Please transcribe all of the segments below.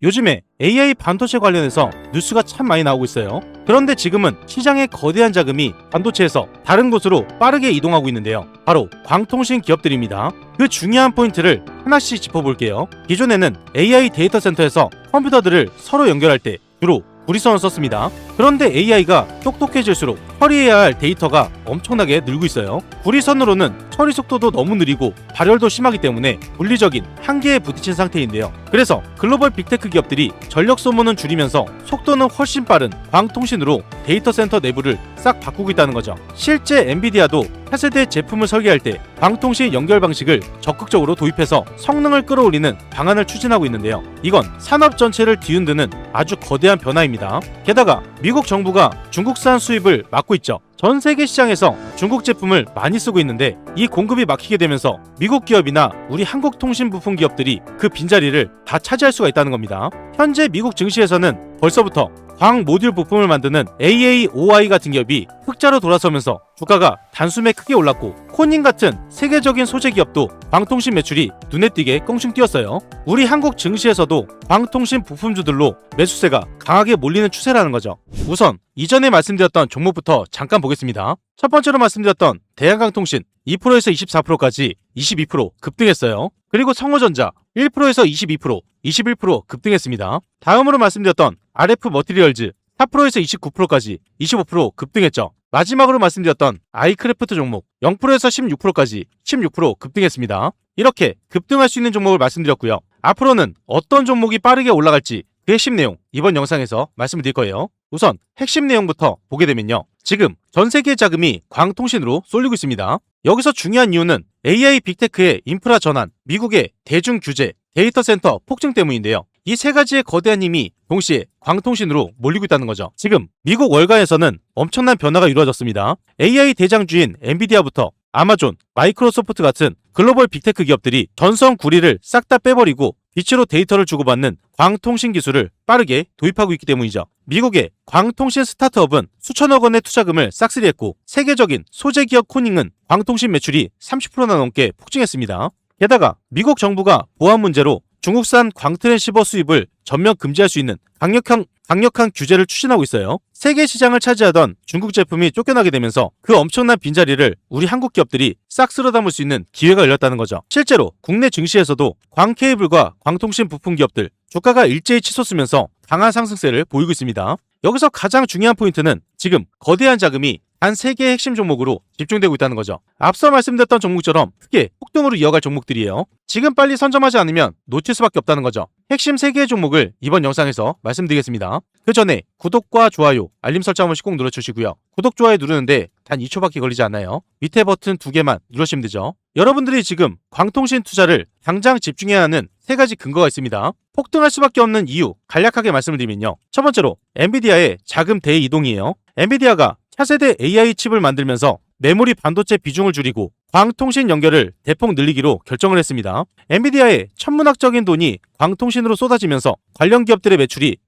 요즘에 AI 반도체 관련해서 뉴스가 참 많이 나오고 있어요. 그런데 지금은 시장의 거대한 자금이 반도체에서 다른 곳으로 빠르게 이동하고 있는데요. 바로 광통신 기업들입니다. 그 중요한 포인트를 하나씩 짚어볼게요. 기존에는 AI 데이터 센터에서 컴퓨터들을 서로 연결할 때 주로 구리선을 썼습니다. 그런데 AI가 똑똑해질수록 처리해야 할 데이터가 엄청나게 늘고 있어요. 구리선으로는 처리 속도도 너무 느리고 발열도 심하기 때문에 물리적인 한계에 부딪힌 상태인데요. 그래서 글로벌 빅테크 기업들이 전력 소모는 줄이면서 속도는 훨씬 빠른 광통신으로 데이터 센터 내부를 싹 바꾸고 있다는 거죠. 실제 엔비디아도 차세대 제품을 설계할 때 광통신 연결 방식을 적극적으로 도입해서 성능을 끌어올리는 방안을 추진하고 있는데요. 이건 산업 전체를 뒤흔드는 아주 거대한 변화입니다. 게다가 미국 정부가 중국산 수입을 막고 있죠. 전 세계 시장에서 중국 제품을 많이 쓰고 있는데 이 공급이 막히게 되면서 미국 기업이나 우리 한국 통신 부품 기업들이 그 빈자리를 다 차지할 수가 있다는 겁니다. 현재 미국 증시에서는 벌써부터 광 모듈 부품을 만드는 AAOI 같은 기업이 흑자로 돌아서면서 주가가 단숨에 크게 올랐고, 코닝 같은 세계적인 소재 기업도 광통신 매출이 눈에 띄게 껑충 뛰었어요. 우리 한국 증시에서도 광통신 부품주들로 매수세가 강하게 몰리는 추세라는 거죠. 우선 이전에 말씀드렸던 종목부터 잠깐 보겠습니다. 첫 번째로 말씀드렸던 대한강통신 2%에서 24%까지 22% 급등했어요. 그리고 성호전자 1%에서 22%, 21% 급등했습니다. 다음으로 말씀드렸던 RF 머티리얼즈 4%에서 29%까지 25% 급등했죠. 마지막으로 말씀드렸던 아이크래프트 종목 0%에서 16%까지 16% 급등했습니다. 이렇게 급등할 수 있는 종목을 말씀드렸고요. 앞으로는 어떤 종목이 빠르게 올라갈지 그 핵심 내용 이번 영상에서 말씀을 드릴 거예요. 우선 핵심 내용부터 보게 되면요. 지금 전 세계 자금이 광통신으로 쏠리고 있습니다. 여기서 중요한 이유는 AI 빅테크의 인프라 전환, 미국의 대중 규제, 데이터 센터 폭증 때문인데요. 이 세 가지의 거대한 힘이 동시에 광통신으로 몰리고 있다는 거죠. 지금 미국 월가에서는 엄청난 변화가 이루어졌습니다. AI 대장주인 엔비디아부터 아마존, 마이크로소프트 같은 글로벌 빅테크 기업들이 전선 구리를 싹 다 빼버리고 빛으로 데이터를 주고받는 광통신 기술을 빠르게 도입하고 있기 때문이죠. 미국의 광통신 스타트업은 수천억 원의 투자금을 싹쓸이했고, 세계적인 소재 기업 코닝은 광통신 매출이 30%나 넘게 폭증했습니다. 게다가 미국 정부가 보안 문제로 중국산 광트랜시버 수입을 전면 금지할 수 있는 강력한 규제를 추진하고 있어요. 세계 시장을 차지하던 중국 제품이 쫓겨나게 되면서 그 엄청난 빈자리를 우리 한국 기업들이 싹 쓸어 담을 수 있는 기회가 열렸다는 거죠. 실제로 국내 증시에서도 광케이블과 광통신 부품 기업들 주가가 일제히 치솟으면서 강한 상승세를 보이고 있습니다. 여기서 가장 중요한 포인트는 지금 거대한 자금이 단 3개의 핵심 종목으로 집중되고 있다는 거죠. 앞서 말씀드렸던 종목처럼 크게 폭등으로 이어갈 종목들이에요. 지금 빨리 선점하지 않으면 놓칠 수밖에 없다는 거죠. 핵심 3개의 종목을 이번 영상에서 말씀드리겠습니다. 그 전에 구독과 좋아요, 알림 설정 한 번씩 꼭 눌러주시고요. 구독, 좋아요 누르는데 단 2초밖에 걸리지 않아요. 밑에 버튼 2개만 누르시면 되죠. 여러분들이 지금 광통신 투자를 당장 집중해야 하는 3가지 근거가 있습니다. 폭등할 수밖에 없는 이유 간략하게 말씀을 드리면요. 첫 번째로 엔비디아의 자금 대이동이에요. 엔비디아가 차세대 AI 칩을 만들면서 메모리 반도체 비중을 줄이고 광통신 연결을 대폭 늘리기로 결정을 했습니다. 엔비디아의 천문학적인 돈이 광통신으로 쏟아지면서 관련 기업들의 매출이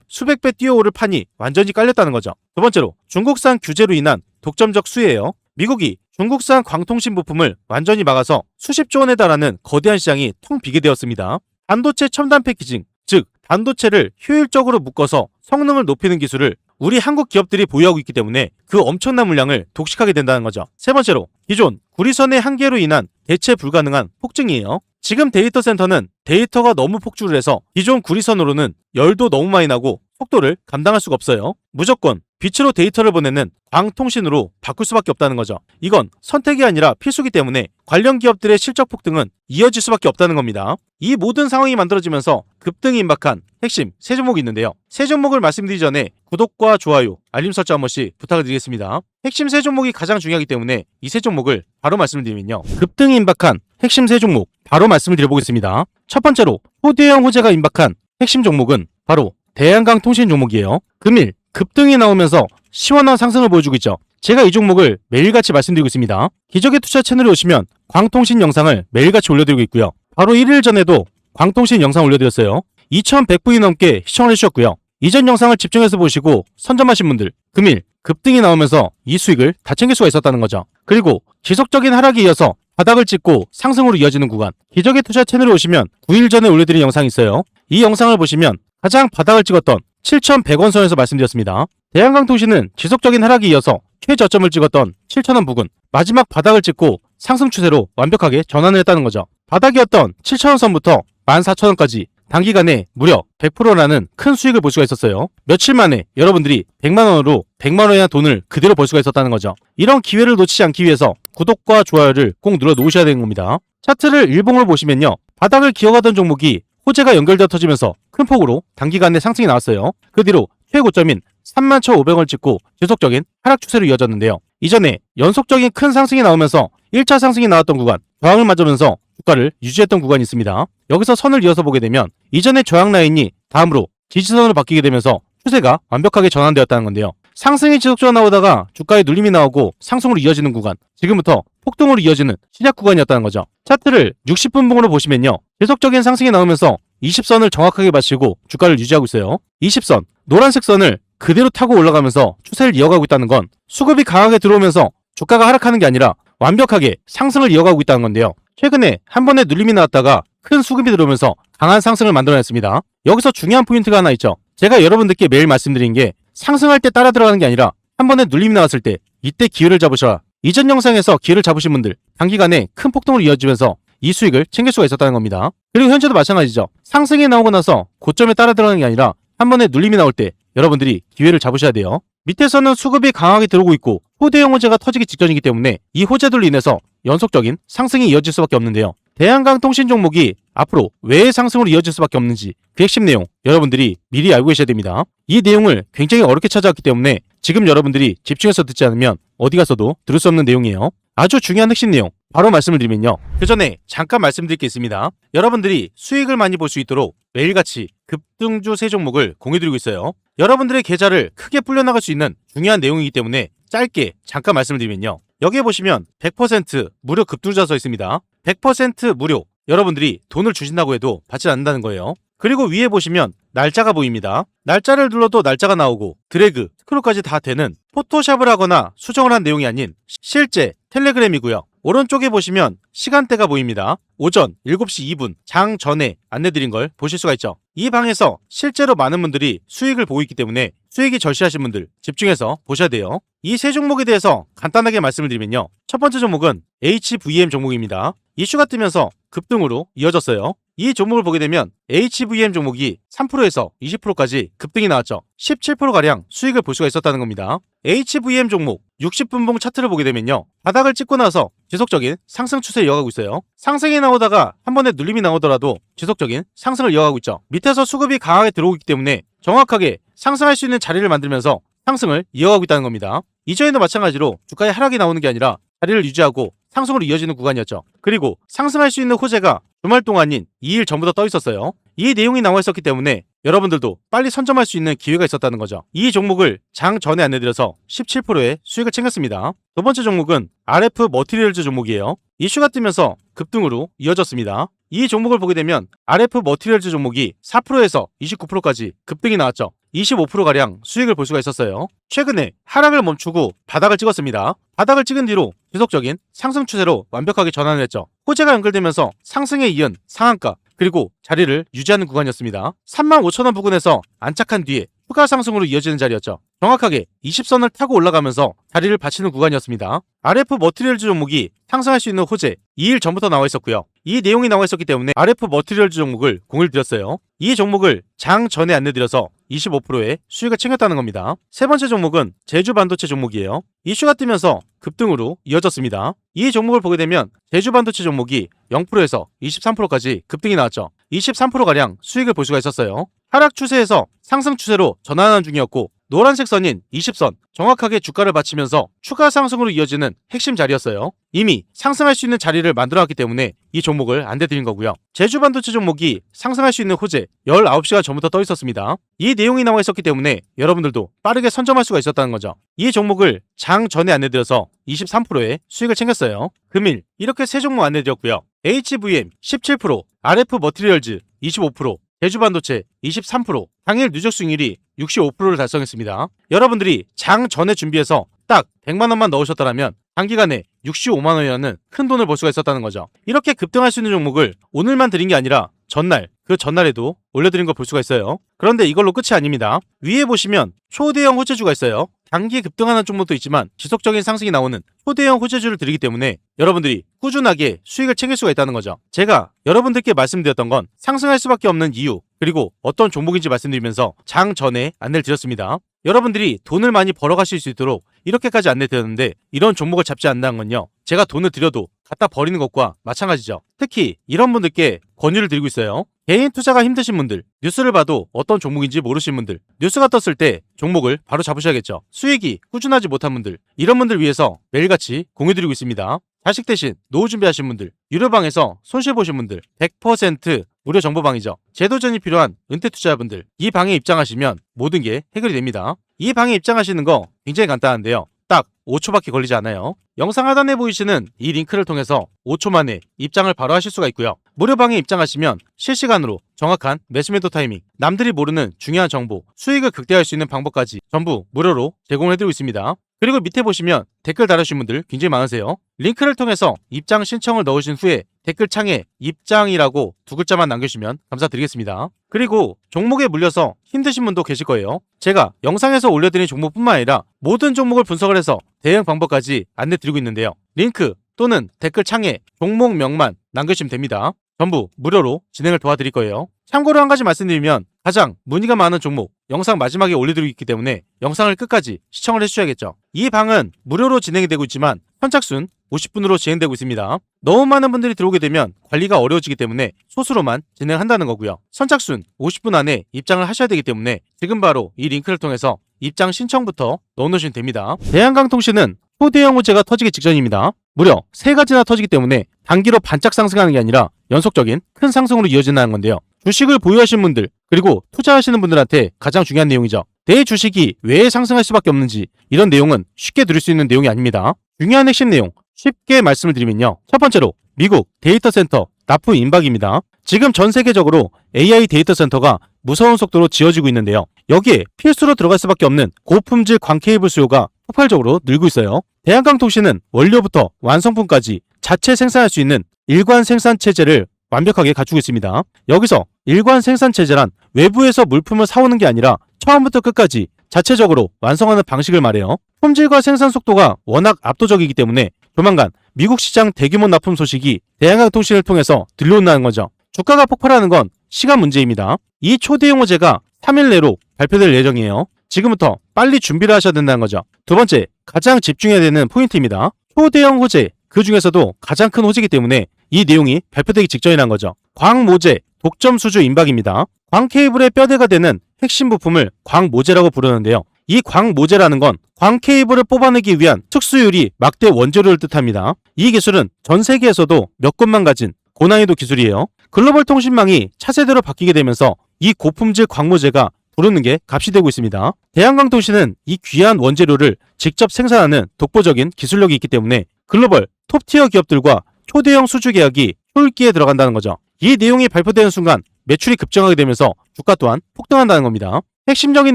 수백 배 뛰어오를 판이 완전히 깔렸다는 거죠. 두 번째로 중국산 규제로 인한 독점적 수혜예요. 미국이 중국산 광통신 부품을 완전히 막아서 수십조 원에 달하는 거대한 시장이 텅 비게 되었습니다. 반도체 첨단 패키징, 즉 반도체를 효율적으로 묶어서 성능을 높이는 기술을 우리 한국 기업들이 보유하고 있기 때문에 그 엄청난 물량을 독식하게 된다는 거죠. 세 번째로 기존 구리선의 한계로 인한 대체 불가능한 폭증이에요. 지금 데이터 센터는 데이터가 너무 폭주를 해서 기존 구리선으로는 열도 너무 많이 나고 속도를 감당할 수가 없어요. 무조건 빛으로 데이터를 보내는 광통신으로 바꿀 수밖에 없다는 거죠. 이건 선택이 아니라 필수기 때문에 관련 기업들의 실적 폭등은 이어질 수밖에 없다는 겁니다. 이 모든 상황이 만들어지면서 급등이 임박한 핵심 3종목이 있는데요. 3종목을 말씀드리기 전에 구독과 좋아요, 알림 설정 한 번씩 부탁을 드리겠습니다. 핵심 3종목이 가장 중요하기 때문에 이 3종목을 바로 말씀드리면요. 급등이 임박한 핵심 3종목 바로 말씀을 드려보겠습니다. 첫 번째로 초대형 호재가 임박한 핵심 종목은 바로 대한강통신 종목이에요. 금일 급등이 나오면서 시원한 상승을 보여주고 있죠. 제가 이 종목을 매일같이 말씀드리고 있습니다. 기적의 투자 채널에 오시면 광통신 영상을 매일같이 올려드리고 있고요. 바로 1일 전에도 광통신 영상 올려드렸어요. 2100분이 넘게 시청을 해주셨고요. 이전 영상을 집중해서 보시고 선점하신 분들 금일 급등이 나오면서 이 수익을 다 챙길 수가 있었다는 거죠. 그리고 지속적인 하락에 이어서 바닥을 찍고 상승으로 이어지는 구간, 기적의 투자 채널에 오시면 9일 전에 올려드린 영상이 있어요. 이 영상을 보시면 가장 바닥을 찍었던 7,100원 선에서 말씀드렸습니다. 대한강통신은 지속적인 하락에 이어서 최저점을 찍었던 7,000원 부근 마지막 바닥을 찍고 상승 추세로 완벽하게 전환을 했다는 거죠. 바닥이었던 7,000원 선부터 14,000원까지 단기간에 무려 100%라는 큰 수익을 볼 수가 있었어요. 며칠 만에 여러분들이 100만원으로 100만원이나 돈을 그대로 벌 수가 있었다는 거죠. 이런 기회를 놓치지 않기 위해서 구독과 좋아요를 꼭 눌러 놓으셔야 되는 겁니다. 차트를 일봉으로 보시면요. 바닥을 기어가던 종목이 호재가 연결되어 터지면서 큰 폭으로 단기간에 상승이 나왔어요. 그 뒤로 최고점인 31,500원을 찍고 지속적인 하락 추세로 이어졌는데요. 이전에 연속적인 큰 상승이 나오면서 1차 상승이 나왔던 구간, 저항을 맞으면서 주가를 유지했던 구간이 있습니다. 여기서 선을 이어서 보게 되면 이전의 저항 라인이 다음으로 지지선으로 바뀌게 되면서 추세가 완벽하게 전환되었다는 건데요. 상승이 지속적으로 나오다가 주가에 눌림이 나오고 상승으로 이어지는 구간, 지금부터 폭등으로 이어지는 시작 구간이었다는 거죠. 차트를 60분봉으로 보시면요. 지속적인 상승이 나오면서 20선을 정확하게 맞추고 주가를 유지하고 있어요. 20선, 노란색 선을 그대로 타고 올라가면서 추세를 이어가고 있다는 건 수급이 강하게 들어오면서 주가가 하락하는 게 아니라 완벽하게 상승을 이어가고 있다는 건데요. 최근에 한 번에 눌림이 나왔다가 큰 수급이 들어오면서 강한 상승을 만들어냈습니다. 여기서 중요한 포인트가 하나 있죠. 제가 여러분들께 매일 말씀드린 게 상승할 때 따라 들어가는 게 아니라 한 번에 눌림이 나왔을 때 이때 기회를 잡으셔라. 이전 영상에서 기회를 잡으신 분들 단기간에 큰 폭등으로 이어지면서 이 수익을 챙길 수가 있었다는 겁니다. 그리고 현재도 마찬가지죠. 상승이 나오고 나서 고점에 따라 들어가는 게 아니라 한 번에 눌림이 나올 때 여러분들이 기회를 잡으셔야 돼요. 밑에서는 수급이 강하게 들어오고 있고 초대형 호재가 터지기 직전이기 때문에 이 호재들로 인해서 연속적인 상승이 이어질 수밖에 없는데요. 대한강통신 종목이 앞으로 왜 상승으로 이어질 수밖에 없는지 그 핵심 내용 여러분들이 미리 알고 계셔야 됩니다. 이 내용을 굉장히 어렵게 찾아왔기 때문에 지금 여러분들이 집중해서 듣지 않으면 어디 가서도 들을 수 없는 내용이에요. 아주 중요한 핵심 내용 바로 말씀을 드리면요. 그 전에 잠깐 말씀드릴 게 있습니다. 여러분들이 수익을 많이 볼 수 있도록 매일같이 급등주 세 종목을 공유드리고 있어요. 여러분들의 계좌를 크게 불려나갈 수 있는 중요한 내용이기 때문에 짧게 잠깐 말씀을 드리면요. 여기에 보시면 100% 무료 급등주가 써 있습니다. 100% 무료. 여러분들이 돈을 주신다고 해도 받지 않는다는 거예요. 그리고 위에 보시면 날짜가 보입니다. 날짜를 눌러도 날짜가 나오고 드래그, 스크롤까지 다 되는 포토샵을 하거나 수정을 한 내용이 아닌 실제 텔레그램이고요. 오른쪽에 보시면 시간대가 보입니다. 오전 7시 2분 장 전에 안내드린 걸 보실 수가 있죠. 이 방에서 실제로 많은 분들이 수익을 보고 있기 때문에 수익이 절실하신 분들 집중해서 보셔야 돼요. 이 세 종목에 대해서 간단하게 말씀을 드리면요. 첫 번째 종목은 HVM 종목입니다. 이슈가 뜨면서 급등으로 이어졌어요. 이 종목을 보게 되면 HVM 종목이 3%에서 20%까지 급등이 나왔죠. 17%가량 수익을 볼 수가 있었다는 겁니다. HVM 종목 60분봉 차트를 보게 되면요. 바닥을 찍고 나서 지속적인 상승 추세를 이어가고 있어요. 상승이 나오다가 한 번에 눌림이 나오더라도 지속적인 상승을 이어가고 있죠. 밑에서 수급이 강하게 들어오고 있기 때문에 정확하게 상승할 수 있는 자리를 만들면서 상승을 이어가고 있다는 겁니다. 이전에도 마찬가지로 주가의 하락이 나오는 게 아니라 자리를 유지하고 상승으로 이어지는 구간이었죠. 그리고 상승할 수 있는 호재가 주말 동안인 2일 전부터 떠 있었어요. 이 내용이 나와 있었기 때문에 여러분들도 빨리 선점할 수 있는 기회가 있었다는 거죠. 이 종목을 장 전에 안내드려서 17%의 수익을 챙겼습니다. 두 번째 종목은 RF 머티리얼즈 종목이에요. 이슈가 뜨면서 급등으로 이어졌습니다. 이 종목을 보게 되면 RF 머티리얼즈 종목이 4%에서 29%까지 급등이 나왔죠. 25%가량 수익을 볼 수가 있었어요. 최근에 하락을 멈추고 바닥을 찍었습니다. 바닥을 찍은 뒤로 지속적인 상승 추세로 완벽하게 전환을 했죠. 호재가 연결되면서 상승에 이은 상한가 그리고 자리를 유지하는 구간이었습니다. 35,000원 부근에서 안착한 뒤에 추가 상승으로 이어지는 자리였죠. 정확하게 20선을 타고 올라가면서 자리를 받치는 구간이었습니다. RF 머티리얼즈 종목이 상승할 수 있는 호재 2일 전부터 나와 있었고요. 이 내용이 나와 있었기 때문에 RF 머티리얼즈 종목을 공유를 드렸어요. 이 종목을 장 전에 안내드려서 25%의 수익을 챙겼다는 겁니다. 세 번째 종목은 제주 반도체 종목이에요. 이슈가 뜨면서 급등으로 이어졌습니다. 이 종목을 보게 되면 제주 반도체 종목이 0%에서 23%까지 급등이 나왔죠. 23%가량 수익을 볼 수가 있었어요. 하락 추세에서 상승 추세로 전환하는 중이었고 노란색 선인 20선 정확하게 주가를 받치면서 추가 상승으로 이어지는 핵심 자리였어요. 이미 상승할 수 있는 자리를 만들어놨기 때문에 이 종목을 안내드린 거고요. 제주 반도체 종목이 상승할 수 있는 호재 19시간 전부터 떠 있었습니다. 이 내용이 나와 있었기 때문에 여러분들도 빠르게 선점할 수가 있었다는 거죠. 이 종목을 장 전에 안내드려서 23%의 수익을 챙겼어요. 금일 이렇게 세 종목 안내드렸고요. HVM 17%, RF 머티리얼즈 25%, 제주반도체 23%, 당일 누적 수익률이 65%를 달성했습니다. 여러분들이 장 전에 준비해서 딱 100만원만 넣으셨더라면 단기간에 65만원이라는 큰 돈을 벌 수가 있었다는 거죠. 이렇게 급등할 수 있는 종목을 오늘만 드린 게 아니라 전날 그 전날에도 올려드린 걸 볼 수가 있어요. 그런데 이걸로 끝이 아닙니다. 위에 보시면 초대형 호재주가 있어요. 단기 급등하는 종목도 있지만 지속적인 상승이 나오는 초대형 호재주를 드리기 때문에 여러분들이 꾸준하게 수익을 챙길 수가 있다는 거죠. 제가 여러분들께 말씀드렸던 건 상승할 수밖에 없는 이유, 그리고 어떤 종목인지 말씀드리면서 장 전에 안내를 드렸습니다. 여러분들이 돈을 많이 벌어가실 수 있도록 이렇게까지 안내드렸는데 이런 종목을 잡지 않는다는 건요, 제가 돈을 들여도 갖다 버리는 것과 마찬가지죠. 특히 이런 분들께 권유를 드리고 있어요. 개인 투자가 힘드신 분들, 뉴스를 봐도 어떤 종목인지 모르신 분들, 뉴스가 떴을 때 종목을 바로 잡으셔야겠죠. 수익이 꾸준하지 못한 분들, 이런 분들 위해서 매일같이 공유드리고 있습니다. 자식 대신 노후 준비하신 분들, 유료방에서 손실 보신 분들, 100% 무료 정보방이죠. 제도전이 필요한 은퇴 투자자분들, 이 방에 입장하시면 모든 게 해결이 됩니다. 이 방에 입장하시는 거 굉장히 간단한데요. 딱 5초밖에 걸리지 않아요. 영상 하단에 보이시는 이 링크를 통해서 5초 만에 입장을 바로 하실 수가 있고요. 무료방에 입장하시면 실시간으로 정확한 매수매도 타이밍, 남들이 모르는 중요한 정보, 수익을 극대화할 수 있는 방법까지 전부 무료로 제공해드리고 있습니다. 그리고 밑에 보시면 댓글 달아주신 분들 굉장히 많으세요. 링크를 통해서 입장 신청을 넣으신 후에 댓글창에 입장이라고 2글자만 남겨주시면 감사드리겠습니다. 그리고 종목에 물려서 힘드신 분도 계실 거예요. 제가 영상에서 올려드린 종목뿐만 아니라 모든 종목을 분석을 해서 대응 방법까지 안내드리고 있는데요. 링크 또는 댓글창에 종목명만 남겨주시면 됩니다. 전부 무료로 진행을 도와드릴 거예요. 참고로 한 가지 말씀드리면 가장 문의가 많은 종목 영상 마지막에 올려드리고 있기 때문에 영상을 끝까지 시청을 해주셔야겠죠. 이 방은 무료로 진행이 되고 있지만 선착순 50분으로 진행되고 있습니다. 너무 많은 분들이 들어오게 되면 관리가 어려워지기 때문에 소수로만 진행한다는 거고요. 선착순 50분 안에 입장을 하셔야 되기 때문에 지금 바로 이 링크를 통해서 입장 신청부터 넣어놓으시면 됩니다. 대한강통신은 초대형 호재가 터지기 직전입니다. 무려 3가지나 터지기 때문에 단기로 반짝 상승하는 게 아니라 연속적인 큰 상승으로 이어진다는 건데요. 주식을 보유하신 분들, 그리고 투자하시는 분들한테 가장 중요한 내용이죠. 내 주식이 왜 상승할 수밖에 없는지, 이런 내용은 쉽게 들을 수 있는 내용이 아닙니다. 중요한 핵심 내용 쉽게 말씀을 드리면요. 첫 번째로 미국 데이터 센터 납품 임박입니다. 지금 전 세계적으로 AI 데이터 센터가 무서운 속도로 지어지고 있는데요. 여기에 필수로 들어갈 수밖에 없는 고품질 광 케이블 수요가 폭발적으로 늘고 있어요. 대한강통신은 원료부터 완성품까지 자체 생산할 수 있는 일관 생산 체제를 완벽하게 갖추고 있습니다. 여기서 일관 생산 체제란 외부에서 물품을 사오는 게 아니라 처음부터 끝까지 자체적으로 완성하는 방식을 말해요. 품질과 생산 속도가 워낙 압도적이기 때문에 조만간 미국 시장 대규모 납품 소식이 대한강통신을 통해서 들려온다는 거죠. 주가가 폭발하는 건 시간 문제입니다. 이 초대형 호재가 3일 내로 발표될 예정이에요. 지금부터 빨리 준비를 하셔야 된다는 거죠. 두 번째, 가장 집중해야 되는 포인트입니다. 초대형 호재, 그 중에서도 가장 큰 호재이기 때문에 이 내용이 발표되기 직전이란 거죠. 광모재 독점 수주 임박입니다. 광 케이블의 뼈대가 되는 핵심 부품을 광모재라고 부르는데요. 이 광모재라는 건 광 케이블을 뽑아내기 위한 특수유리 막대 원재료를 뜻합니다. 이 기술은 전 세계에서도 몇 곳만 가진 고난이도 기술이에요. 글로벌 통신망이 차세대로 바뀌게 되면서 이 고품질 광모재가 부르는 게 값이 되고 있습니다. 대한강통신은 이 귀한 원재료를 직접 생산하는 독보적인 기술력이 있기 때문에 글로벌 톱티어 기업들과 초대형 수주 계약이 초읽기에 들어간다는 거죠. 이 내용이 발표되는 순간 매출이 급증하게 되면서 주가 또한 폭등한다는 겁니다. 핵심적인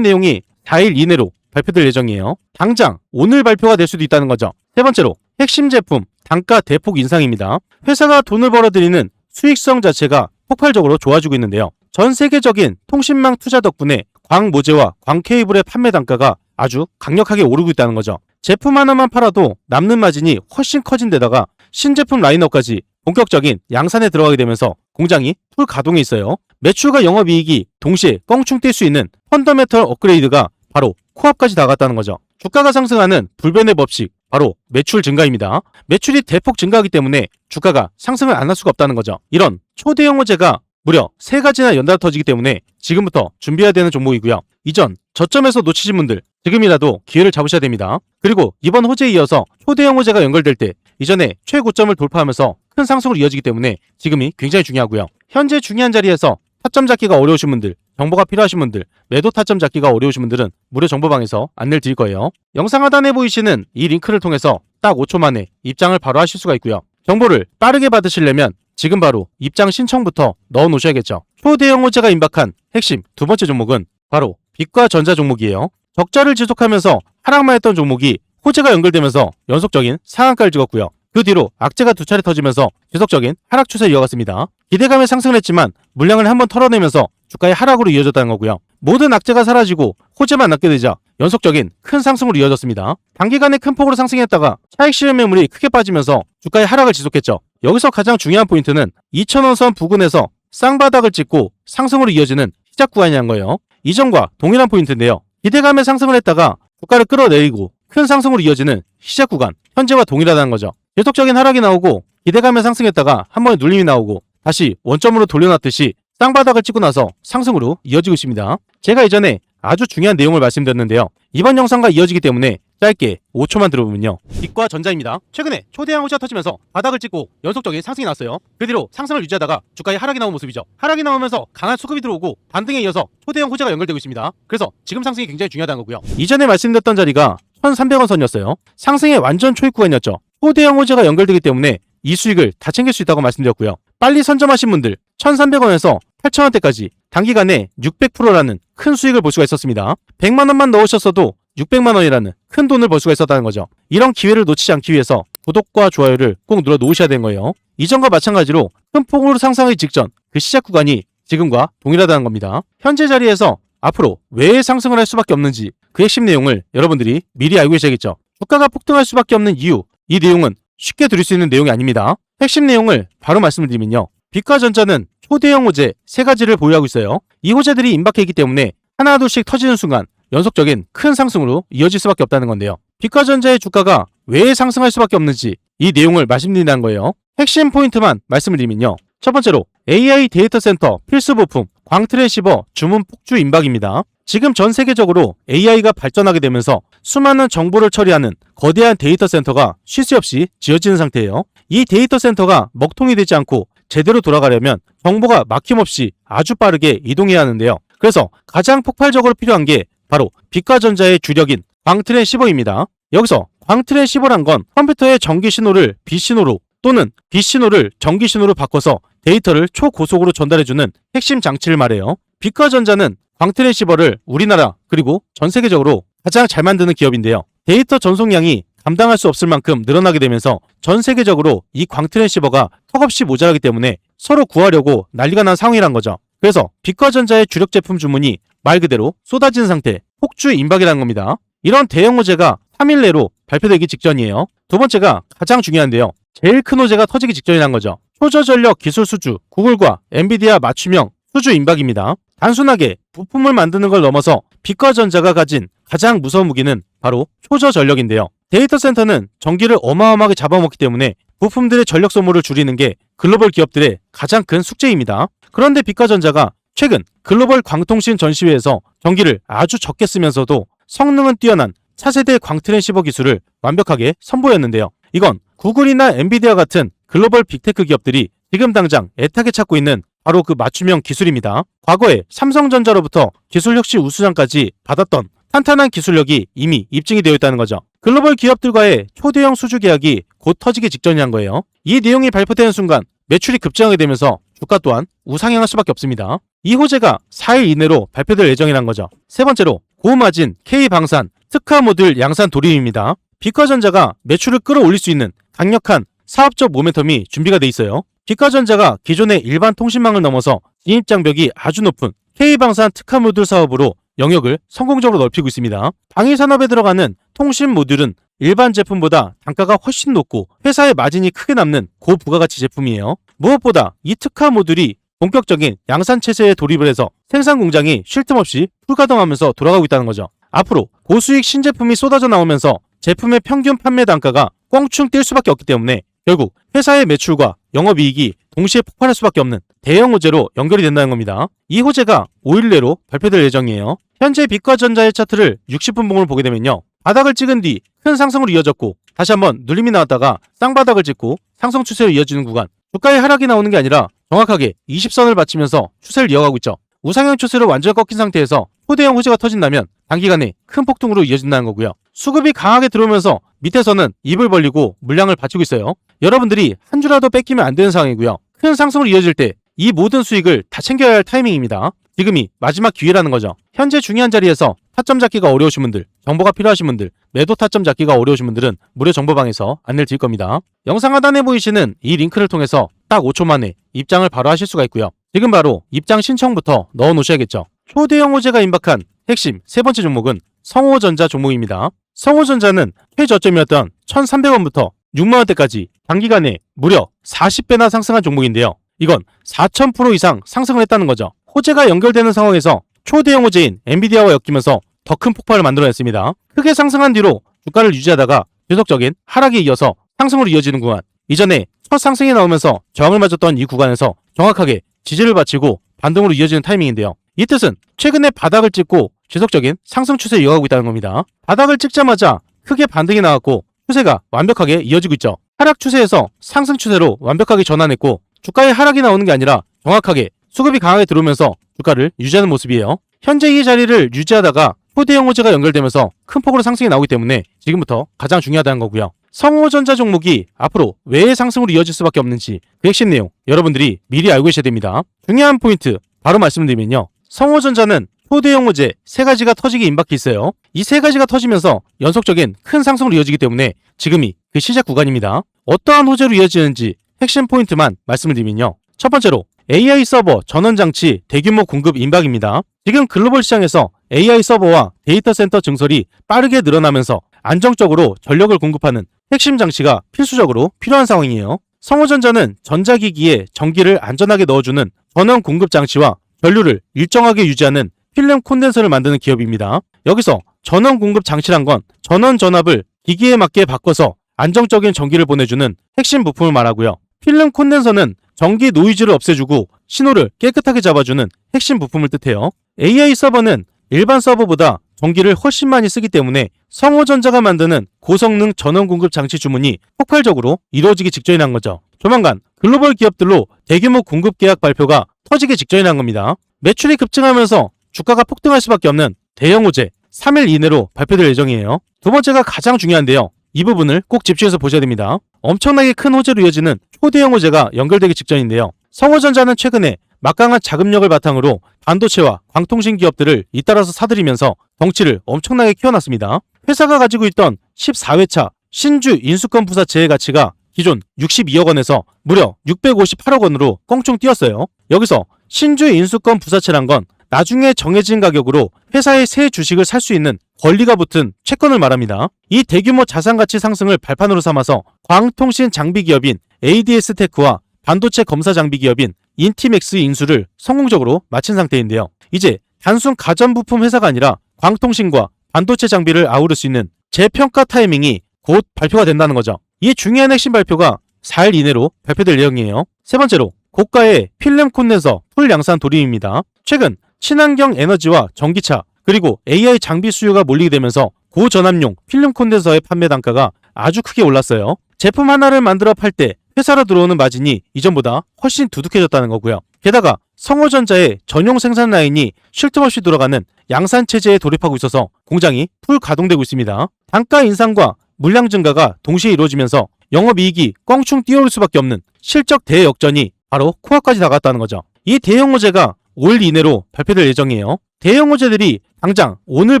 내용이 4일 이내로 발표될 예정이에요. 당장 오늘 발표가 될 수도 있다는 거죠. 세 번째로 핵심 제품 단가 대폭 인상입니다. 회사가 돈을 벌어들이는 수익성 자체가 폭발적으로 좋아지고 있는데요. 전 세계적인 통신망 투자 덕분에 광모재와 광케이블의 판매 단가가 아주 강력하게 오르고 있다는 거죠. 제품 하나만 팔아도 남는 마진이 훨씬 커진 데다가 신제품 라인업까지 본격적인 양산에 들어가게 되면서 공장이 풀 가동해 있어요. 매출과 영업이익이 동시에 껑충 뛸 수 있는 펀더멘털 업그레이드가 바로 코앞까지 다가갔다는 거죠. 주가가 상승하는 불변의 법칙, 바로 매출 증가입니다. 매출이 대폭 증가하기 때문에 주가가 상승을 안 할 수가 없다는 거죠. 이런 초대형 호재가 무려 3가지나 연달아 터지기 때문에 지금부터 준비해야 되는 종목이고요. 이전 저점에서 놓치신 분들 지금이라도 기회를 잡으셔야 됩니다. 그리고 이번 호재에 이어서 초대형 호재가 연결될 때 이전에 최고점을 돌파하면서 큰 상승으로 이어지기 때문에 지금이 굉장히 중요하고요. 현재 중요한 자리에서 타점 잡기가 어려우신 분들, 정보가 필요하신 분들, 매도 타점 잡기가 어려우신 분들은 무료 정보방에서 안내를 드릴 거예요. 영상 하단에 보이시는 이 링크를 통해서 딱 5초 만에 입장을 바로 하실 수가 있고요. 정보를 빠르게 받으시려면 지금 바로 입장 신청부터 넣어 놓으셔야겠죠. 초대형 호재가 임박한 핵심 두 번째 종목은 바로 빛과 전자 종목이에요. 적자를 지속하면서 하락만 했던 종목이 호재가 연결되면서 연속적인 상한가를 찍었고요. 그 뒤로 악재가 2차례 터지면서 지속적인 하락 추세를 이어갔습니다. 기대감에 상승을 했지만 물량을 한번 털어내면서 주가의 하락으로 이어졌다는 거고요. 모든 악재가 사라지고 호재만 남게 되자 연속적인 큰 상승으로 이어졌습니다. 단기간에 큰 폭으로 상승했다가 차익 실현 매물이 크게 빠지면서 주가의 하락을 지속했죠. 여기서 가장 중요한 포인트는 2,000원 선 부근에서 쌍바닥을 찍고 상승으로 이어지는 시작 구간이란 거예요. 이전과 동일한 포인트인데요. 기대감에 상승을 했다가 주가를 끌어내리고 큰 상승으로 이어지는 시작 구간, 현재와 동일하다는 거죠. 계속적인 하락이 나오고 기대감에 상승했다가 한 번에 눌림이 나오고 다시 원점으로 돌려놨듯이 쌍바닥을 찍고 나서 상승으로 이어지고 있습니다. 제가 이전에 아주 중요한 내용을 말씀드렸는데요. 이번 영상과 이어지기 때문에 짧게 5초만 들어보면요. 빛과 전자입니다. 최근에 초대형 호재가 터지면서 바닥을 찍고 연속적인 상승이 났어요. 그 뒤로 상승을 유지하다가 주가에 하락이 나온 모습이죠. 하락이 나오면서 강한 수급이 들어오고 반등에 이어서 초대형 호재가 연결되고 있습니다. 그래서 지금 상승이 굉장히 중요하다는 거고요. 이전에 말씀드렸던 자리가 1,300원 선이었어요. 상승의 완전 초입 구간이었죠. 초대형 호재가 연결되기 때문에 이 수익을 다 챙길 수 있다고 말씀드렸고요. 빨리 선점하신 분들 1,300원에서 8,000원대까지 단기간에 600%라는 큰 수익을 볼 수가 있었습니다. 100만원만 넣으셨어도 600만원이라는 큰 돈을 벌 수가 있었다는 거죠. 이런 기회를 놓치지 않기 위해서 구독과 좋아요를 꼭 눌러 놓으셔야 되는 거예요. 이전과 마찬가지로 큰 폭으로 상승하기 직전 그 시작 구간이 지금과 동일하다는 겁니다. 현재 자리에서 앞으로 왜 상승을 할 수밖에 없는지 그 핵심 내용을 여러분들이 미리 알고 계셔야겠죠. 주가가 폭등할 수밖에 없는 이유, 이 내용은 쉽게 들을 수 있는 내용이 아닙니다. 핵심 내용을 바로 말씀드리면요. 빛과 전자는 초대형 호재 3가지를 보유하고 있어요. 이 호재들이 임박해 있기 때문에 하나둘씩 터지는 순간 연속적인 큰 상승으로 이어질 수밖에 없다는 건데요. 빛과 전자의 주가가 왜 상승할 수밖에 없는지 이 내용을 말씀드린다는 거예요. 핵심 포인트만 말씀을 드리면요. 첫 번째로 AI 데이터 센터 필수 부품 광트랜시버 주문 폭주 임박입니다. 지금 전 세계적으로 AI가 발전하게 되면서 수많은 정보를 처리하는 거대한 데이터 센터가 쉴 새 없이 지어지는 상태예요. 이 데이터 센터가 먹통이 되지 않고 제대로 돌아가려면 정보가 막힘없이 아주 빠르게 이동해야 하는데요. 그래서 가장 폭발적으로 필요한 게 바로 빛과 전자의 주력인 광트랜시버입니다. 여기서 광트랜시버란 건 컴퓨터의 전기 신호를 빛 신호로 또는 빛 신호를 전기 신호로 바꿔서 데이터를 초고속으로 전달해주는 핵심 장치를 말해요. 빛과 전자는 광트랜시버를 우리나라 그리고 전 세계적으로 가장 잘 만드는 기업인데요. 데이터 전송량이 감당할 수 없을 만큼 늘어나게 되면서 전 세계적으로 이 광트랜시버가 턱없이 모자라기 때문에 서로 구하려고 난리가 난 상황이란 거죠. 그래서 빛과 전자의 주력 제품 주문이 말 그대로 쏟아진 상태, 폭주 임박이라는 겁니다. 이런 대형 호재가 3일 내로 발표되기 직전이에요. 두 번째가 가장 중요한데요. 제일 큰 호재가 터지기 직전이란 거죠. 초저전력 기술 수주, 구글과 엔비디아 맞춤형 수주 임박입니다. 단순하게 부품을 만드는 걸 넘어서 빛과 전자가 가진 가장 무서운 무기는 바로 초저전력인데요. 데이터 센터는 전기를 어마어마하게 잡아먹기 때문에 부품들의 전력 소모를 줄이는 게 글로벌 기업들의 가장 큰 숙제입니다. 그런데 빛과 전자가 최근 글로벌 광통신 전시회에서 전기를 아주 적게 쓰면서도 성능은 뛰어난 차세대 광트랜시버 기술을 완벽하게 선보였는데요. 이건 구글이나 엔비디아 같은 글로벌 빅테크 기업들이 지금 당장 애타게 찾고 있는 바로 그 맞춤형 기술입니다. 과거에 삼성전자로부터 기술혁신 우수상까지 받았던 탄탄한 기술력이 이미 입증이 되어 있다는 거죠. 글로벌 기업들과의 초대형 수주 계약이 곧 터지기 직전이란 거예요. 이 내용이 발표되는 순간 매출이 급증하게 되면서 주가 또한 우상향할 수밖에 없습니다. 이 호재가 4일 이내로 발표될 예정이란 거죠. 세 번째로 고마진 K방산 특화 모듈 양산 돌입입니다. 빛과 전자가 매출을 끌어올릴 수 있는 강력한 사업적 모멘텀이 준비가 돼 있어요. 빛과 전자가 기존의 일반 통신망을 넘어서 진입 장벽이 아주 높은 K방산 특화 모듈 사업으로 영역을 성공적으로 넓히고 있습니다. 방위 산업에 들어가는 통신 모듈은 일반 제품보다 단가가 훨씬 높고 회사의 마진이 크게 남는 고부가가치 제품이에요. 무엇보다 이 특화 모듈이 본격적인 양산 체제에 돌입을 해서 생산 공장이 쉴 틈 없이 풀가동하면서 돌아가고 있다는 거죠. 앞으로 고수익 신제품이 쏟아져 나오면서 제품의 평균 판매 단가가 껑충 뛸 수밖에 없기 때문에 결국 회사의 매출과 영업이익이 동시에 폭발할 수밖에 없는 대형 호재로 연결이 된다는 겁니다. 이 호재가 5일 내로 발표될 예정이에요. 현재 빛과 전자의 차트를 60분봉을 보게 되면요. 바닥을 찍은 뒤 큰 상승으로 이어졌고 다시 한번 눌림이 나왔다가 쌍바닥을 찍고 상승 추세로 이어지는 구간, 주가의 하락이 나오는 게 아니라 정확하게 20선을 받치면서 추세를 이어가고 있죠. 우상향 추세로 완전히 꺾인 상태에서 초대형 호재가 터진다면 단기간에 큰 폭등으로 이어진다는 거고요. 수급이 강하게 들어오면서 밑에서는 입을 벌리고 물량을 받치고 있어요. 여러분들이 한 주라도 뺏기면 안 되는 상황이고요. 큰 상승으로 이어질 때 이 모든 수익을 다 챙겨야 할 타이밍입니다. 지금이 마지막 기회라는 거죠. 현재 중요한 자리에서 타점 잡기가 어려우신 분들, 정보가 필요하신 분들, 매도 타점 잡기가 어려우신 분들은 무료 정보방에서 안내를 드릴 겁니다. 영상 하단에 보이시는 이 링크를 통해서 딱 5초 만에 입장을 바로 하실 수가 있고요. 지금 바로 입장 신청부터 넣어 놓으셔야겠죠. 초대형 호재가 임박한 핵심 세 번째 종목은 성호전자 종목입니다. 성호전자는 최저점이었던 1,300원부터 6만원대까지 단기간에 무려 40배나 상승한 종목인데요. 이건 4,000% 이상 상승을 했다는 거죠. 호재가 연결되는 상황에서 초대형 호재인 엔비디아와 엮이면서 더 큰 폭발을 만들어냈습니다. 크게 상승한 뒤로 주가를 유지하다가 계속적인 하락에 이어서 상승으로 이어지는 구간. 이전에 첫 상승이 나오면서 저항을 맞았던 이 구간에서 정확하게 지지를 바치고 반등으로 이어지는 타이밍인데요. 이 뜻은 최근에 바닥을 찍고 지속적인 상승 추세를 이어가고 있다는 겁니다. 바닥을 찍자마자 크게 반등이 나왔고 추세가 완벽하게 이어지고 있죠. 하락 추세에서 상승 추세로 완벽하게 전환했고 주가의 하락이 나오는 게 아니라 정확하게 수급이 강하게 들어오면서 주가를 유지하는 모습이에요. 현재 이 자리를 유지하다가 초대형 호재가 연결되면서 큰 폭으로 상승이 나오기 때문에 지금부터 가장 중요하다는 거고요. 성호전자 종목이 앞으로 왜 상승으로 이어질 수밖에 없는지 그 핵심 내용 여러분들이 미리 알고 계셔야 됩니다. 중요한 포인트 바로 말씀드리면요. 성호전자는 초대형 호재 세 가지가 터지기 임박해 있어요. 이 세 가지가 터지면서 연속적인 큰 상승으로 이어지기 때문에 지금이 그 시작 구간입니다. 어떠한 호재로 이어지는지 핵심 포인트만 말씀을 드리면요. 첫 번째로 AI 서버 전원장치 대규모 공급 임박입니다. 지금 글로벌 시장에서 AI 서버와 데이터 센터 증설이 빠르게 늘어나면서 안정적으로 전력을 공급하는 핵심 장치가 필수적으로 필요한 상황이에요. 성호전자는 전자기기에 전기를 안전하게 넣어주는 전원 공급 장치와 전류를 일정하게 유지하는 필름 콘덴서를 만드는 기업입니다. 여기서 전원 공급 장치란 건 전원 전압을 기기에 맞게 바꿔서 안정적인 전기를 보내주는 핵심 부품을 말하고요. 필름 콘덴서는 전기 노이즈를 없애주고 신호를 깨끗하게 잡아주는 핵심 부품을 뜻해요. AI 서버는 일반 서버보다 전기를 훨씬 많이 쓰기 때문에 성호전자가 만드는 고성능 전원 공급 장치 주문이 폭발적으로 이루어지기 직전이란 거죠. 조만간 글로벌 기업들로 대규모 공급 계약 발표가 터지기 직전이란 겁니다. 매출이 급증하면서 주가가 폭등할 수밖에 없는 대형 호재 3일 이내로 발표될 예정이에요. 두 번째가 가장 중요한데요. 이 부분을 꼭 집중해서 보셔야 됩니다. 엄청나게 큰 호재로 이어지는 초대형 호재가 연결되기 직전인데요. 성호전자는 최근에 막강한 자금력을 바탕으로 반도체와 광통신 기업들을 잇따라서 사들이면서 덩치를 엄청나게 키워놨습니다. 회사가 가지고 있던 14회차 신주 인수권 부사채의 가치가 기존 62억 원에서 무려 658억 원으로 껑충 뛰었어요. 여기서 신주 인수권 부사채란 건 나중에 정해진 가격으로 회사의 새 주식을 살 수 있는 권리가 붙은 채권을 말합니다. 이 대규모 자산가치 상승을 발판으로 삼아서 광통신 장비 기업인 ADS테크와 반도체 검사 장비 기업인 인티맥스 인수를 성공적으로 마친 상태인데요. 이제 단순 가전부품 회사가 아니라 광통신과 반도체 장비를 아우를 수 있는 재평가 타이밍이 곧 발표가 된다는 거죠. 이 중요한 핵심 발표가 4일 이내로 발표될 예정이에요. 세 번째로 고가의 필름 콘덴서 풀 양산 돌입입니다. 최근 친환경 에너지와 전기차 그리고 AI 장비 수요가 몰리게 되면서 고전압용 필름 콘덴서의 판매 단가가 아주 크게 올랐어요. 제품 하나를 만들어 팔 때 회사로 들어오는 마진이 이전보다 훨씬 두둑해졌다는 거고요. 게다가 성호전자의 전용 생산 라인이 쉴 틈 없이 돌아가는 양산 체제에 돌입하고 있어서 공장이 풀 가동되고 있습니다. 단가 인상과 물량 증가가 동시에 이루어지면서 영업이익이 껑충 뛰어올 수밖에 없는 실적 대역전이 바로 코앞까지 다가왔다는 거죠. 이 대형 호재가 5일 이내로 발표될 예정이에요. 대형 호재들이 당장 오늘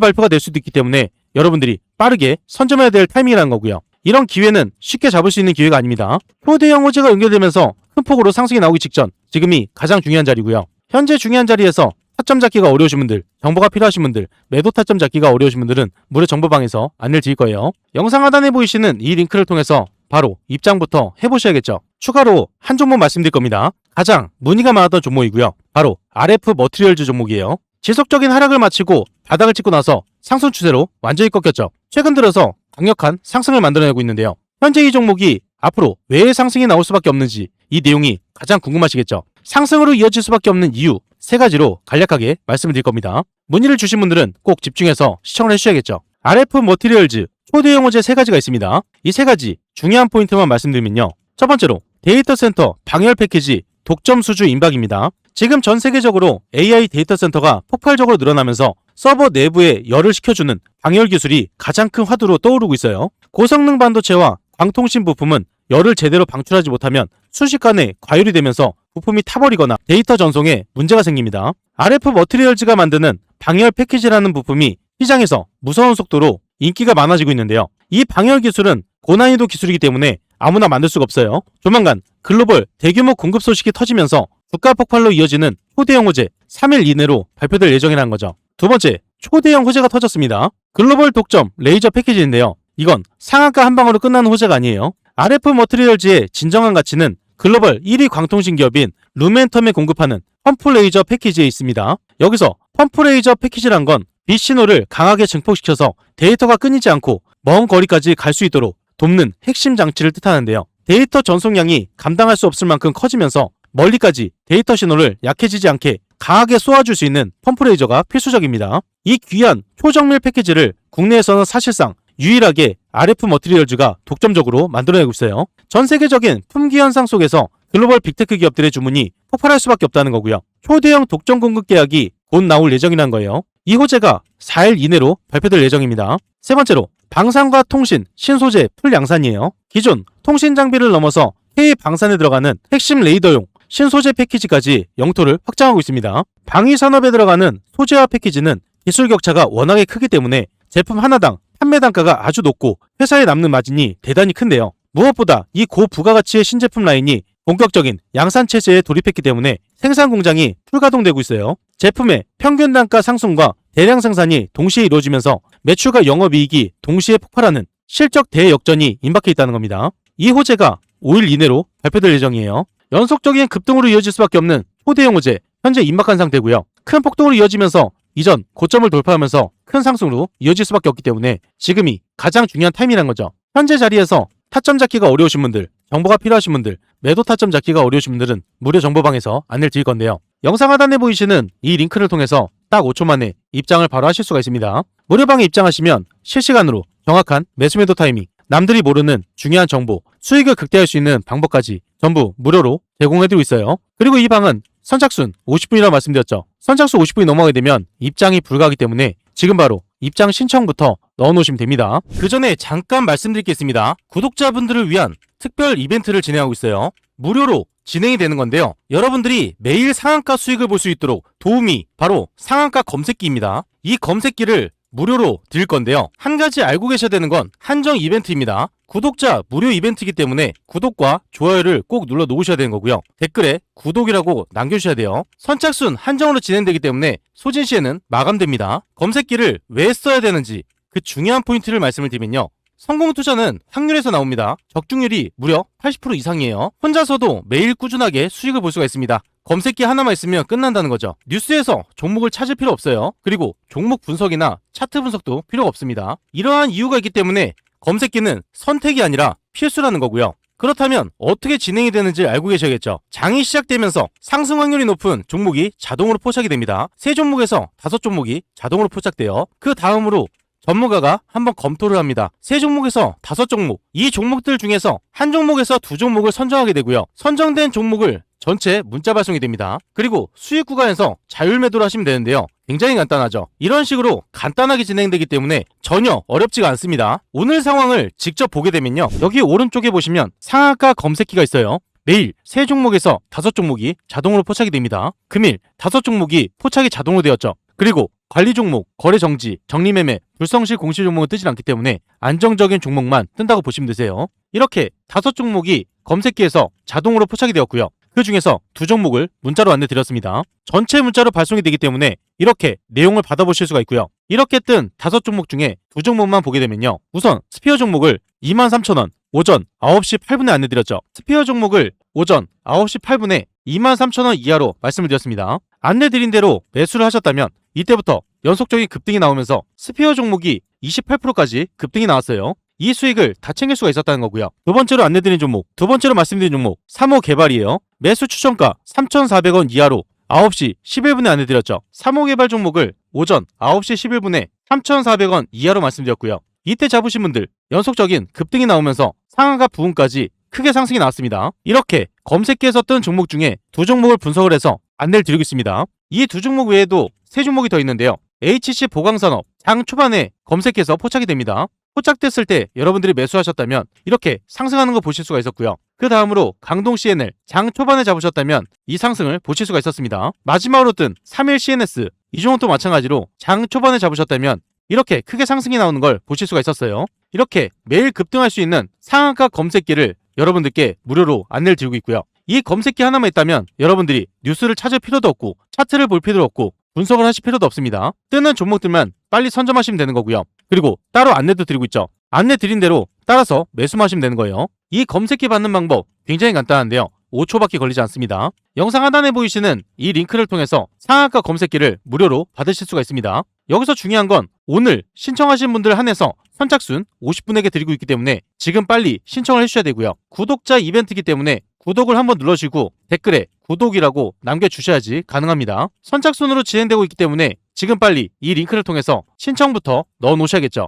발표가 될 수도 있기 때문에 여러분들이 빠르게 선점해야 될 타이밍이라는 거고요. 이런 기회는 쉽게 잡을 수 있는 기회가 아닙니다. 초대형 호재가 연결되면서 큰 폭으로 상승이 나오기 직전 지금이 가장 중요한 자리고요. 현재 중요한 자리에서 타점 잡기가 어려우신 분들, 정보가 필요하신 분들, 매도 타점 잡기가 어려우신 분들은 무료 정보방에서 안내를 드릴 거예요. 영상 하단에 보이시는 이 링크를 통해서 바로 입장부터 해보셔야겠죠. 추가로 한 종목 말씀드릴 겁니다. 가장 문의가 많았던 종목이고요. 바로 RF 머티리얼즈 종목이에요. 지속적인 하락을 마치고 바닥을 찍고 나서 상승 추세로 완전히 꺾였죠. 최근 들어서 강력한 상승을 만들어내고 있는데요. 현재 이 종목이 앞으로 왜 상승이 나올 수밖에 없는지 이 내용이 가장 궁금하시겠죠. 상승으로 이어질 수밖에 없는 이유 세 가지로 간략하게 말씀을 드릴 겁니다. 문의를 주신 분들은 꼭 집중해서 시청을 해주셔야겠죠. RF 머티리얼즈 초대형 호재 세 가지가 있습니다. 이 세 가지 중요한 포인트만 말씀드리면요. 첫 번째로 데이터 센터 방열 패키지 독점 수주 임박입니다. 지금 전 세계적으로 AI 데이터 센터가 폭발적으로 늘어나면서 서버 내부에 열을 식혀주는 방열 기술이 가장 큰 화두로 떠오르고 있어요. 고성능 반도체와 광통신 부품은 열을 제대로 방출하지 못하면 순식간에 과열이 되면서 부품이 타버리거나 데이터 전송에 문제가 생깁니다. RF 머티리얼즈가 만드는 방열 패키지라는 부품이 시장에서 무서운 속도로 인기가 많아지고 있는데요. 이 방열 기술은 고난이도 기술이기 때문에 아무나 만들 수가 없어요. 조만간 글로벌 대규모 공급 소식이 터지면서 주가 폭발로 이어지는 초대형 호재 3일 이내로 발표될 예정이라는 거죠. 두 번째, 초대형 호재가 터졌습니다. 글로벌 독점 레이저 패키지인데요. 이건 상한가 한 방으로 끝나는 호재가 아니에요. RF 머트리얼즈의 진정한 가치는 글로벌 1위 광통신 기업인 루멘텀에 공급하는 펌프 레이저 패키지에 있습니다. 여기서 펌프 레이저 패키지란 건 빛 신호를 강하게 증폭시켜서 데이터가 끊이지 않고 먼 거리까지 갈 수 있도록 돕는 핵심 장치를 뜻하는데요. 데이터 전송량이 감당할 수 없을 만큼 커지면서 멀리까지 데이터 신호를 약해지지 않게 강하게 쏘아줄 수 있는 펌프 레이저가 필수적입니다. 이 귀한 초정밀 패키지를 국내에서는 사실상 유일하게 RF 머티리얼즈가 독점적으로 만들어내고 있어요. 전 세계적인 품귀 현상 속에서 글로벌 빅테크 기업들의 주문이 폭발할 수밖에 없다는 거고요. 초대형 독점 공급 계약이 곧 나올 예정이라는 거예요. 이 호재가 4일 이내로 발표될 예정입니다. 세 번째로 방산과 통신, 신소재 풀 양산이에요. 기존 통신 장비를 넘어서 K 방산에 들어가는 핵심 레이더용 신소재 패키지까지 영토를 확장하고 있습니다. 방위 산업에 들어가는 소재화 패키지는 기술 격차가 워낙에 크기 때문에 제품 하나당 판매 단가가 아주 높고 회사에 남는 마진이 대단히 큰데요. 무엇보다 이 고부가가치의 신제품 라인이 본격적인 양산 체제에 돌입했기 때문에 생산 공장이 풀가동되고 있어요. 제품의 평균 단가 상승과 대량 생산이 동시에 이루어지면서 매출과 영업이익이 동시에 폭발하는 실적 대역전이 임박해 있다는 겁니다. 이 호재가 5일 이내로 발표될 예정이에요. 연속적인 급등으로 이어질 수밖에 없는 초대형 호재, 현재 임박한 상태고요. 큰 폭등으로 이어지면서 이전 고점을 돌파하면서 큰 상승으로 이어질 수밖에 없기 때문에 지금이 가장 중요한 타임이라는 거죠. 현재 자리에서 타점 잡기가 어려우신 분들, 정보가 필요하신 분들, 매도 타점 잡기가 어려우신 분들은 무료 정보방에서 안내를 드릴 건데요. 영상 하단에 보이시는 이 링크를 통해서 딱 5초 만에 입장을 바로 하실 수가 있습니다. 무료방에 입장하시면 실시간으로 정확한 매수매도 타이밍, 남들이 모르는 중요한 정보, 수익을 극대화할 수 있는 방법까지 전부 무료로 제공해드리고 있어요. 그리고 이 방은 선착순 50분이라고 말씀드렸죠. 선착순 50분이 넘어가게 되면 입장이 불가하기 때문에 지금 바로 입장 신청부터 넣어놓으시면 됩니다. 그 전에 잠깐 말씀드리겠습니다. 구독자분들을 위한 특별 이벤트를 진행하고 있어요. 무료로 진행이 되는 건데요. 여러분들이 매일 상한가 수익을 볼 수 있도록 도움이 바로 상한가 검색기입니다. 이 검색기를 무료로 드릴 건데요. 한 가지 알고 계셔야 되는 건 한정 이벤트입니다. 구독자 무료 이벤트이기 때문에 구독과 좋아요를 꼭 눌러 놓으셔야 되는 거고요. 댓글에 구독이라고 남겨주셔야 돼요. 선착순 한정으로 진행되기 때문에 소진 시에는 마감됩니다. 검색기를 왜 써야 되는지 그 중요한 포인트를 말씀을 드리면요. 성공 투자는 확률에서 나옵니다. 적중률이 무려 80% 이상이에요. 혼자서도 매일 꾸준하게 수익을 볼 수가 있습니다. 검색기 하나만 있으면 끝난다는 거죠. 뉴스에서 종목을 찾을 필요 없어요. 그리고 종목 분석이나 차트 분석도 필요가 없습니다. 이러한 이유가 있기 때문에 검색기는 선택이 아니라 필수라는 거고요. 그렇다면 어떻게 진행이 되는지 알고 계셔야겠죠. 장이 시작되면서 상승 확률이 높은 종목이 자동으로 포착이 됩니다. 3종목에서 5종목이 자동으로 포착돼요. 그 다음으로 전문가가 한번 검토를 합니다. 3종목에서 5종목, 이 종목들 중에서 한 종목에서 2종목을 선정하게 되고요. 선정된 종목을 전체 문자 발송이 됩니다. 그리고 수익 구간에서 자율 매도를 하시면 되는데요. 굉장히 간단하죠. 이런 식으로 간단하게 진행되기 때문에 전혀 어렵지가 않습니다. 오늘 상황을 직접 보게 되면요. 여기 오른쪽에 보시면 상한가 검색기가 있어요. 매일 3종목에서 5종목이 자동으로 포착이 됩니다. 금일 5종목이 포착이 자동으로 되었죠. 그리고 관리 종목, 거래 정지, 정리매매, 불성실 공시 종목은 뜨지 않기 때문에 안정적인 종목만 뜬다고 보시면 되세요. 이렇게 5종목이 검색기에서 자동으로 포착이 되었고요. 그 중에서 2종목을 문자로 안내드렸습니다. 전체 문자로 발송이 되기 때문에 이렇게 내용을 받아보실 수가 있고요. 이렇게 뜬 5종목 중에 2종목만 보게 되면요. 우선 스피어 종목을 23,000원 오전 9시 8분에 안내드렸죠. 스피어 종목을 오전 9시 8분에 23,000원 이하로 말씀을 드렸습니다. 안내드린 대로 매수를 하셨다면 이때부터 연속적인 급등이 나오면서 스피어 종목이 28%까지 급등이 나왔어요. 이 수익을 다 챙길 수가 있었다는 거고요. 두 번째로 안내드린 종목, 두 번째로 말씀드린 종목 3호 개발이에요. 매수 추천가 3,400원 이하로 9시 11분에 안내드렸죠. 3호 개발 종목을 오전 9시 11분에 3,400원 이하로 말씀드렸고요. 이때 잡으신 분들 연속적인 급등이 나오면서 상한가 부분까지 크게 상승이 나왔습니다. 이렇게 검색기에서 뜬 종목 중에 2종목을 분석을 해서 안내를 드리고 있습니다. 이 2종목 외에도 3종목이 더 있는데요. HC 보강산업 장 초반에 검색해서 포착이 됩니다. 포착됐을 때 여러분들이 매수하셨다면 이렇게 상승하는 거 보실 수가 있었고요. 그 다음으로 강동 CNL 장 초반에 잡으셨다면 이 상승을 보실 수가 있었습니다. 마지막으로 뜬 3일 CNS 이 종목도 마찬가지로 장 초반에 잡으셨다면 이렇게 크게 상승이 나오는 걸 보실 수가 있었어요. 이렇게 매일 급등할 수 있는 상한가 검색기를 여러분들께 무료로 안내를 드리고 있고요. 이 검색기 하나만 있다면 여러분들이 뉴스를 찾을 필요도 없고 차트를 볼 필요도 없고 분석을 하실 필요도 없습니다. 뜨는 종목들만 빨리 선점하시면 되는 거고요. 그리고 따로 안내도 드리고 있죠. 안내 드린 대로 따라서 매수만 하시면 되는 거예요. 이 검색기 받는 방법 굉장히 간단한데요. 5초밖에 걸리지 않습니다. 영상 하단에 보이시는 이 링크를 통해서 상한가 검색기를 무료로 받으실 수가 있습니다. 여기서 중요한 건 오늘 신청하신 분들 한해서 선착순 50분에게 드리고 있기 때문에 지금 빨리 신청을 해주셔야 되고요. 구독자 이벤트이기 때문에 구독을 한번 눌러주시고 댓글에 구독이라고 남겨주셔야지 가능합니다. 선착순으로 진행되고 있기 때문에 지금 빨리 이 링크를 통해서 신청부터 넣어 놓으셔야겠죠.